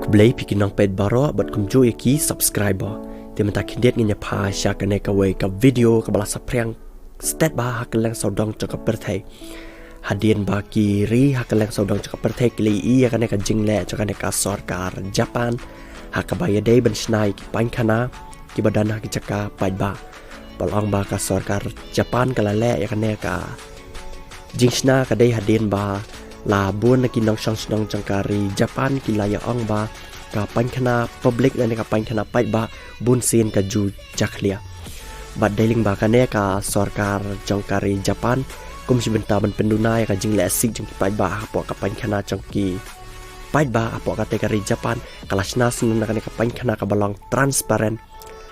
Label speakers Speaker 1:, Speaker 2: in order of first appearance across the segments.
Speaker 1: Kublai pikin nang paidbah ro bat kumjo iaki subscriber. Dia minta kindiat ngenya pa sya kene ka we ka video ka bala sapriang stat ba hakeleng saudang cakap berthai. Hadian ba kiri hakeleng saudang cakap berthai kili iya kene ka jingle cakane ka sarkar Japan hakabaya dei ban Shna ki painkhana ki badan ki caka paidbah. Balong ba ka sarkar Japan kala le ya kene ka jing Shna ka dei hadian ba la bun na kinong sang jangkari Japan kilaya ong ba ka painkhana public dan ka painkhana paidbah bun sin ka ju jakhlia bad dailing ba kane ka sarkar jangkari Japan kum sibenta ban pendunai ka jingle asik jeng paidbah apo ka painkhana jangki paidbah apo ka tekari Japan kala Shna sun na kane ka painkhana ka balong transparent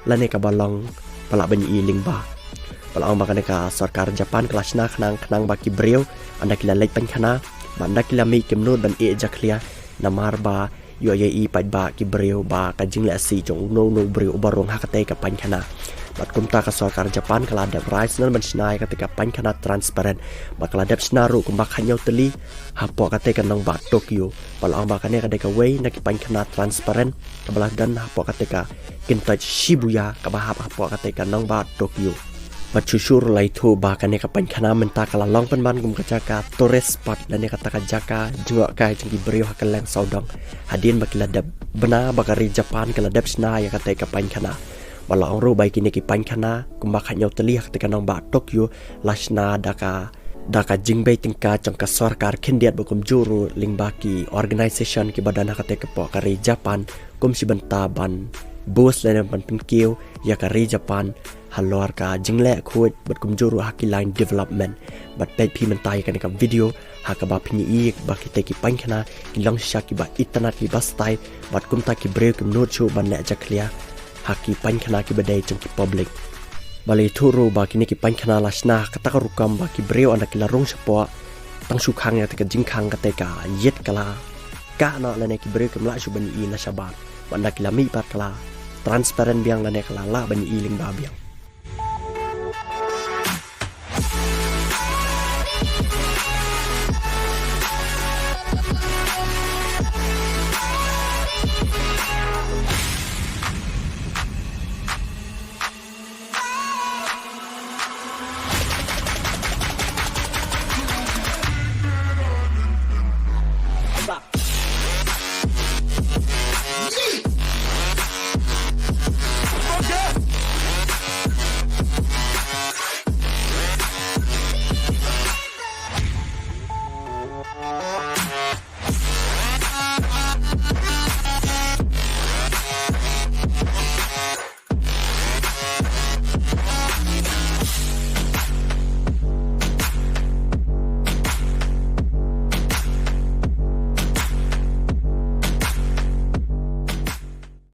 Speaker 1: lane ka balong pala ban lyngba balong ba kane ka sarkar Japan kala Shna khnang ba ki breu anda kila lek painkhana banda kila mi kemnod ban jakhlia Namar ba iohi paidbah ki breu ba ka jingle asi jong no breu barong hakate ka painkhana bat kumta ka sarkar Japan kala dap rice nan ban Shna ka ka painkhana transparent ba kala dap Shna ru kumba khanyau teli hapo ka te ka nang ba Tokyo balang ba kane ka de ka way na ki painkhana transparent ka bala dan hapo ka te ka kinta Shibuya ka ba hapo ka te ka nang ba Tokyo bat chushur lai thu ba kane ka painkhana menta kala long pan ban kum ka jaka tourist spot lane ka taka jaka jengok kai jengki breu hakeleng saudang hadin bakila dab bena bakari Japan kala dab Shna ya ka te ka painkhana bala ong ro bai kini ki painkhana kumba khanyau teli ka te ka nang ba Tokyo la Shna daka jingbai tingka jangka sarkar kindiat bukum juru lyngba ki organization ki badan ka te ka po kari Japan kum si benta ban bos lane ban pinkiu ya kari Japan halor ka jingle khoi bat kumjuru haki line development bat pet pi mentai kan ka video hakaba phini i ba ki te ki painkhana ki long shaki ba internet ki bastai bat kumta ki breu ki not chu ban le jakhlia haki painkhana ki badai chung ki public bali thuru ba ki ne ki painkhana la Shna ka ta rukam ba ki breu anda ki la rong sapo tang su khang ya te ka jingkhang ka te ka yet kala ka na la ne ki breu ki mla chu ban i na shabat banda ki la mi pat kala transparent biang la ne kala la ban i lyngba biang